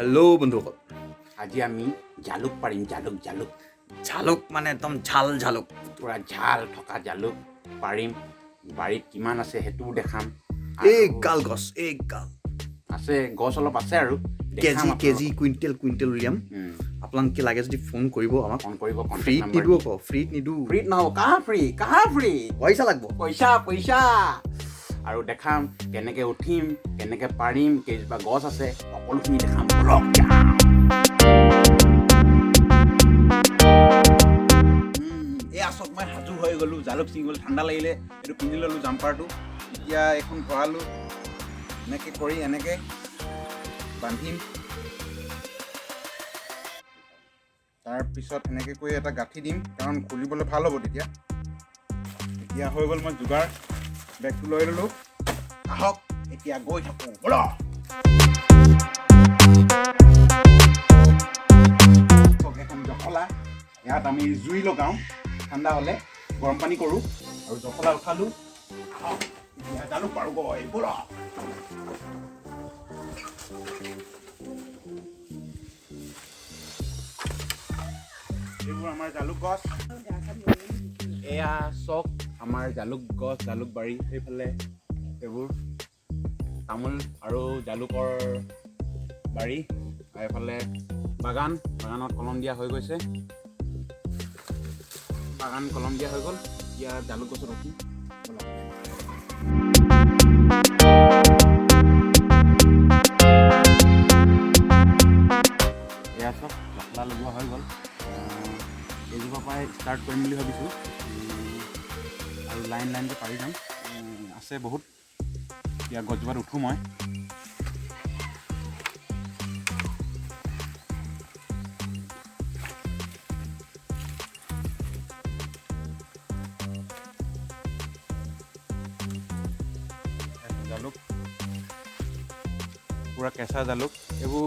Hello' বন্ধুসকল। আজি আমি জালুক পাৰিম জালুক ঝালুক মানে একদম ঝালুক। পূৰা ঝাল থকা জালুক পাৰিম। বাৰীত কিমান আছে সেইটোও দেখাম। এই গাল গছ আছে গছ অলপ আছে আৰু কেজি কুইণ্টেল উলিয়াম। আপোনালোকে লাগে যদি ফোন কৰিব আমাক। ফোন কৰিব ফ্ৰীত নিদিব আকৌ, ফ্ৰীত নিদো, ফ্ৰীত নহ'ব। কাহা ফ্ৰী পইচা লাগিব। পইচা আৰু দেখাম কেনেকৈ উঠিম, কেনেকৈ পাৰিম, কেইজোপা গছ আছে সকলোখিনি দেখাম। বলক এই আচক মই সাজু হৈ গ'লোঁ। জালুক ছিঙিবলৈ ঠাণ্ডা লাগিলে এইটো পিন্ধি ল'লোঁ জাম্পাৰটো। এতিয়া এইখন ভৰালোঁ, এনেকৈ কৰি এনেকৈ বান্ধিম। তাৰপিছত এনেকৈ কৰি এটা গাঁঠি দিম, কাৰণ খুলিবলৈ ভাল হ'ব তেতিয়া। এতিয়া হৈ গ'ল মই যোগাৰ। বেগটো লৈ ল'লোঁ। আহক এতিয়া গৈ থাকোঁ। ব'লক এখন জখলা, ইয়াত আমি জুই লগাওঁ। ঠাণ্ডা হ'লে গৰম পানী কৰোঁ আৰু জখলা উঠালোঁ। আহক এতিয়া জালুক পাৰোঁগৈ। ব'লক এইবোৰ আমাৰ জালুক গছ। এয়া চক আমাৰ জালুক গছ, জালুক বাৰী। সেইফালে এইবোৰ তামোল আৰু জালুকৰ বাৰী। আৰু এইফালে বাগানত কলম দিয়া হৈ গৈছে। কলম দিয়া হৈ গ'ল। এতিয়া জালুক গছত উঠিম। এয়া চব জখলা লগোৱা হৈ গ'ল। এইজোপা পৰাই ষ্টাৰ্ট কৰিম বুলি ভাবিছোঁ। আৰু লাইনকৈ পাৰি যাম। আছে বহুত। এতিয়া গছজোপাত উঠোঁ মই। জালুক পূৰা কেঁচা জালুক। এইবোৰ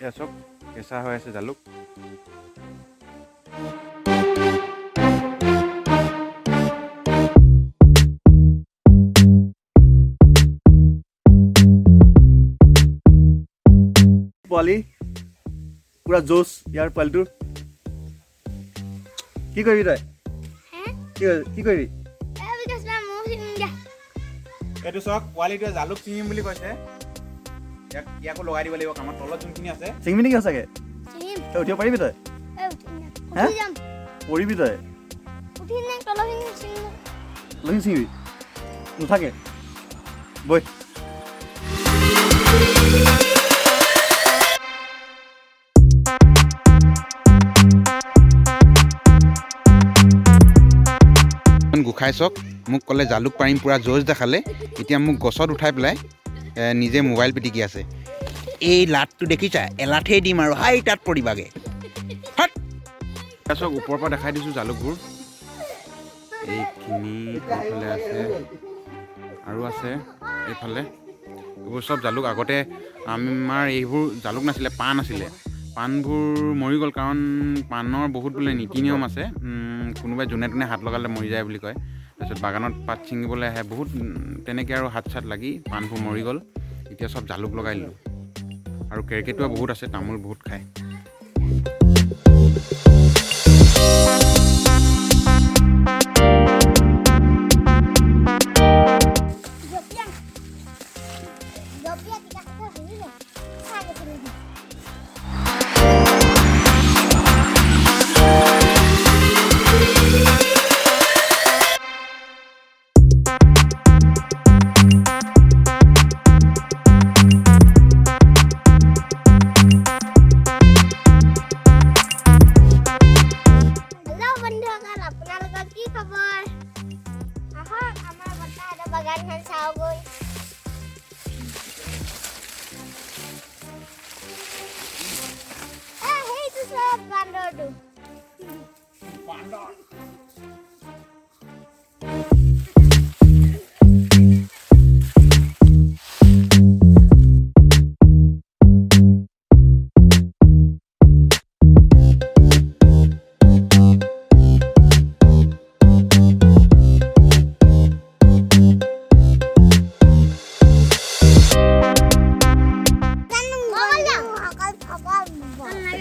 এয়া চব কেঁচা হৈ আছে জালুক। পোৱালি পুৰা জোচ ইয়াৰ পোৱালিটোৰ। কি কৰিবি তই? কি কৰিবি? এইটো চাওক, পোৱালিটোৱে জালুক ছিঙিম বুলি কৈছে। ইয়াকো লগাই দিব লাগিব কামত। তলত যোনখিনি আছে ছিঙিবি নেকি সঁচাকে? তই উঠিব পাৰিবি তই? পৰিবি তই? লখিন ছিঙিবি? নুথাকে বৈ। গোসাঁই চক মোক ক'লে জালুক পাৰিম, পূৰা জোচ দেখালে। এতিয়া মোক গছত উঠাই পেলাই নিজে মোবাইল পিটিকি আছে। এই লাটটো দেখিছা? এলাঠেই দিম আৰু হাই তাত পৰিবাগে। চক ওপৰৰ পৰা দেখাই দিছোঁ জালুকবোৰ। এইখিনি এইফালে আছে আৰু আছে এইফালে। এইবোৰ চব জালুক। আগতে আমাৰ এইবোৰ জালুক নাছিলে, পাণ আছিলে। পাণবোৰ মৰি গ'ল, কাৰণ পাণৰ বহুত বোলে নীতি নিয়ম আছে। কোনোবাই যোনে তোনে হাত লগালে মৰি যায় বুলি কয়। তাৰপিছত বাগানত পাত ছিঙিবলৈ আহে বহুত, তেনেকৈ আৰু হাত চাত লাগি পাণবোৰ মৰি গ'ল। এতিয়া চব জালুক লগাই দিলোঁ। আৰু কেৰ্কেটুৱা বহুত আছে, তামোল বহুত খায়।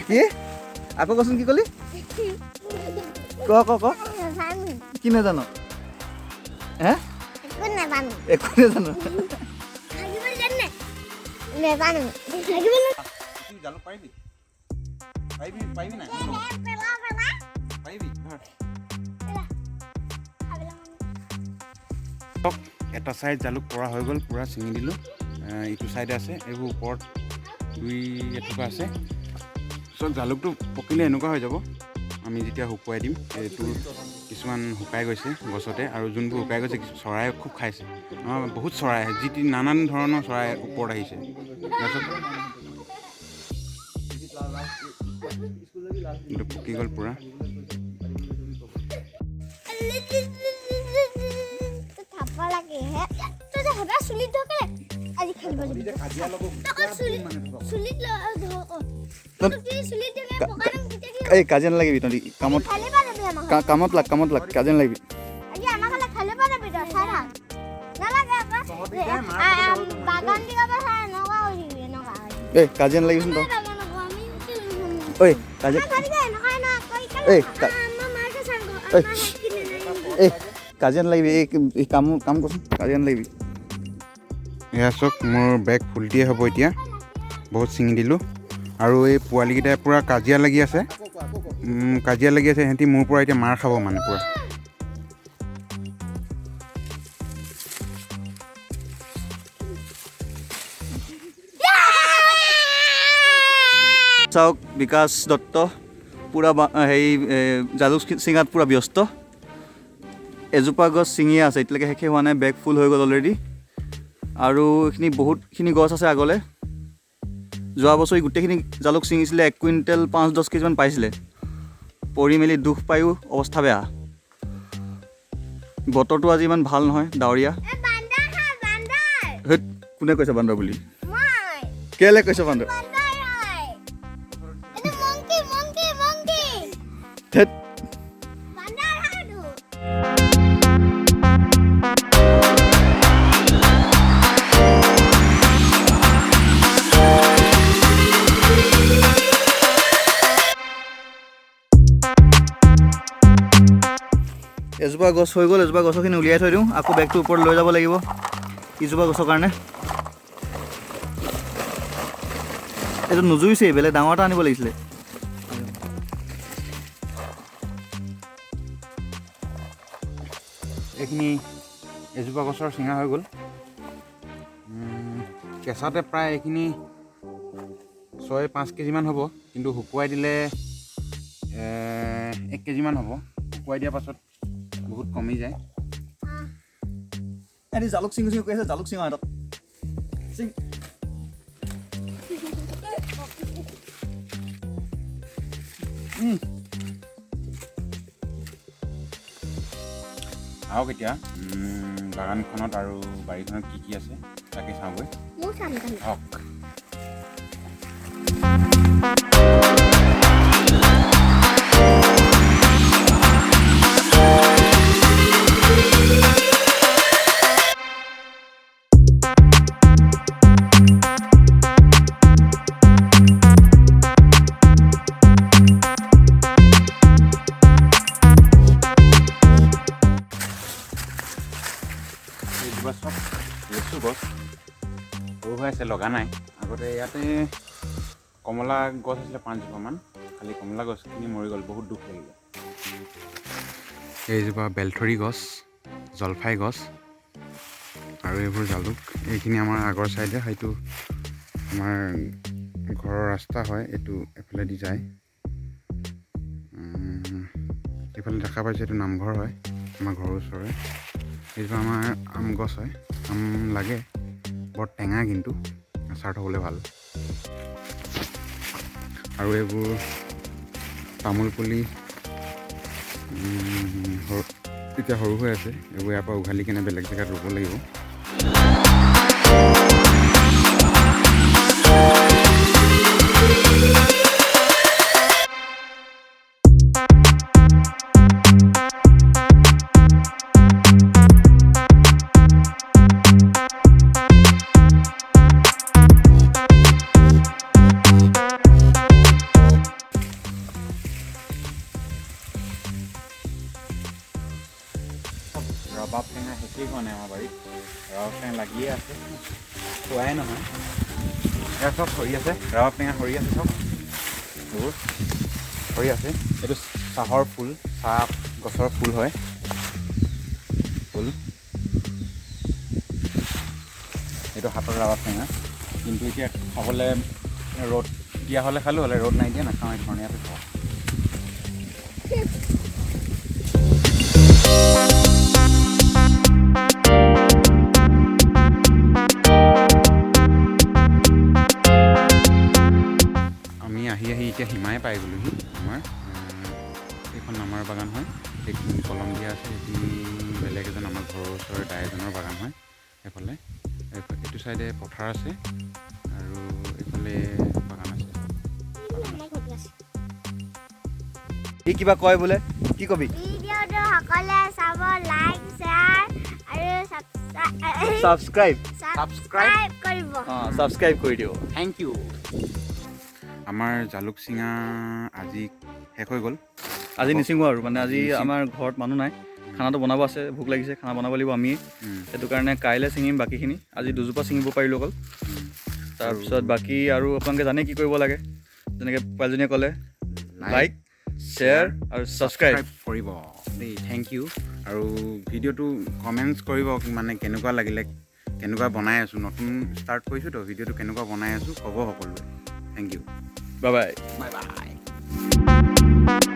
কি আকৌ কচোন কি ক'লি ক কি নাজানো হে একো নাজানো জালুক পাৰিবি পাৰিবি নাই পাৰিবি এটা ছাইড জালুক পৰা হৈ গ'ল পূৰা ছিঙি দিলোঁ ইটো ছাইডে আছে এইবোৰ ওপৰত দুই এটুকুৰা আছে চব জালুকটো পকিলে এনেকুৱা হৈ যাব আমি যেতিয়া শুকুৱাই দিম এইটো কিছুমান শুকাই গৈছে গছতে আৰু যোনবোৰ শুকাই গৈছে চৰাই খুব খাইছে বহুত চৰাই আহে যি নানান ধৰণৰ চৰাই ওপৰত আহিছে তাৰপিছত এইটো পকি গ'ল পূৰা এই কাজিয়া নালাগিবি তহঁতি কামত লাগ কাজিয়া নালাগিবি এই কাজিয়া নালাগিবিচোন তই ঐ কাজিয়া এই কাজিয়া নালাগিবি এই কাম কৰচোন কাজিয়া নালাগিবি এয়া চাওক মোৰ বেগ ফুলটিয়ে হ'ব এতিয়া বহুত ছিঙি দিলোঁ আৰু এই পোৱালিকেইটাই পূৰা কাজিয়া লাগি আছে সিহঁতি মোৰ পৰা এতিয়া মাৰ খাব মানে পূৰা চাওক বিকাশ দত্ত পূৰা হেৰি জালুক ছিঙাত পূৰা ব্যস্ত এজোপা গছ ছিঙিয়ে আছে এতিয়ালৈকে শেষে হোৱা নাই বেগ ফুল হৈ গ'ল অলৰেডি আৰু এইখিনি বহুতখিনি গছ আছে আগলৈ যোৱা বছৰ গোটেইখিনি জালুক ছিঙিছিলে 1 কুইণ্টেল 5-10 কেজিমান পাইছিলে পৰি মেলি দুখ পায়ো অৱস্থা বেয়া বতৰটো আজি ইমান ভাল নহয় ডাৱৰীয়া কোনে কৈছে বান্দৰ বুলি কেলে কৈছে বান্দৰ ধেত এজোপা গছ হৈ গ'ল এজোপা গছখিনি উলিয়াই থৈ দিওঁ আকৌ বেগটো ওপৰত লৈ যাব লাগিব ইজোপা গছৰ কাৰণে এইটো নুজুৰিছেই বেলেগ ডাঙৰ এটা আনিব লাগিছিলে এইখিনি এজোপা গছৰ ছিঙা হৈ গ'ল কেঁচাতে প্ৰায় এইখিনি 6-5 কেজিমান হ'ব কিন্তু শুকুৱাই দিলে 1 কেজিমান হ'ব শুকুৱাই দিয়াৰ পাছত বহুত কমি যায় এনে জালুক ছিঙি কৈ আছে জালুক ছিঙা হাতত ছিঙ আহক এতিয়া বাগানখনত আৰু বাৰীখনত কি আছে তাকে চাওঁগৈ আহক চব লেচু গছ সৰু হৈ আছে লগা নাই আগতে ইয়াতে কমলা গছ আছিলে 5 জোপামান খালি কমলা গছখিনি মৰি গ'ল বহুত দুখ লাগিলে এইজোপা বেলথৰি গছ জলফাই গছ আৰু এইবোৰ জালুক এইখিনি আমাৰ আগৰ চাইডে হয়তো আমাৰ ঘৰৰ ৰাস্তা হয় এইটো এফালেদি যায় এইফালে দেখা পাইছে এইটো নামঘৰ হয় আমাৰ ঘৰৰ ওচৰৰে এইজোপা আমাৰ আম গছ হয় আম লাগে বৰ টেঙা কিন্তু আচাৰ থ'বলৈ ভাল আৰু এইবোৰ তামোল পুলি এতিয়া সৰু হৈ আছে এইবোৰ ইয়াৰ পৰা উঘালি কেনে বেলেগ জেগাত ৰুব লাগিব ইয়ে আছে খোৱাই নহয় এয়া চব সৰি আছে ৰাৱা টেঙা সৰি আছে চব এইবোৰ সৰি আছে এইটো চাহৰ ফুল চাহ গছৰ ফুল হয় ফুল এইটো হাতৰ ৰাৱা টেঙা কিন্তু এতিয়া খাবলৈ ৰ'দ দিয়া হ'লে খালোঁ হ'লে ৰ'দ নাই দিয়া নাখাওঁ এই ধৰণীয়াটো খাওঁ আমি আহি এতিয়া সীমাই পাই গ'লোহি আমাৰ এইখন আমাৰ বাগান হয় এইখিনি কলম দিয়া আছে এইখিনি বেলেগ এজন আমাৰ ঘৰৰ ওচৰৰে দাই এজনৰ বাগান হয় সেইফালে এইটো চাইডে পথাৰ আছে আৰু এইফালে বাগান আছে ই কিবা কয় বোলে কি কবি ভিডিঅ'টো সকলোৱে চাব লাইক শ্বেয়াৰ আৰু ছাবস্ক্ৰাইব ছাবস্ক্ৰাইব কৰিব ছাবস্ক্ৰাইব কৰি দিওঁ থেংক ইউ আমাৰ জালুক চিঙা আজি শেষ হৈ গ'ল আজি নিচিঙো আৰু মানে আজি আমাৰ ঘৰত মানুহ নাই খানাটো বনাব আছে ভোক লাগিছে খানা বনাব লাগিব আমি সেইটো কাৰণে কাইলৈ ছিঙিম বাকীখিনি আজি দুজোপা ছিঙিব পাৰিলোঁ অকল তাৰপিছত বাকী আৰু আপোনালোকে জানে কি কৰিব লাগে যেনেকৈ পোৱালীজনীয়ে ক'লে লাইক শ্বেয়াৰ আৰু ছাবস্ক্ৰাইব কৰিব দেই থেংক ইউ আৰু ভিডিঅ'টো কমেণ্টছ কৰিব মানে কেনেকুৱা লাগিলে কেনেকুৱা বনাই আছোঁ নতুন ষ্টাৰ্ট কৰিছোঁ তো ভিডিঅ'টো কেনেকুৱা বনাই আছোঁ ক'ব সকলোৱে thank U bye bye bye bye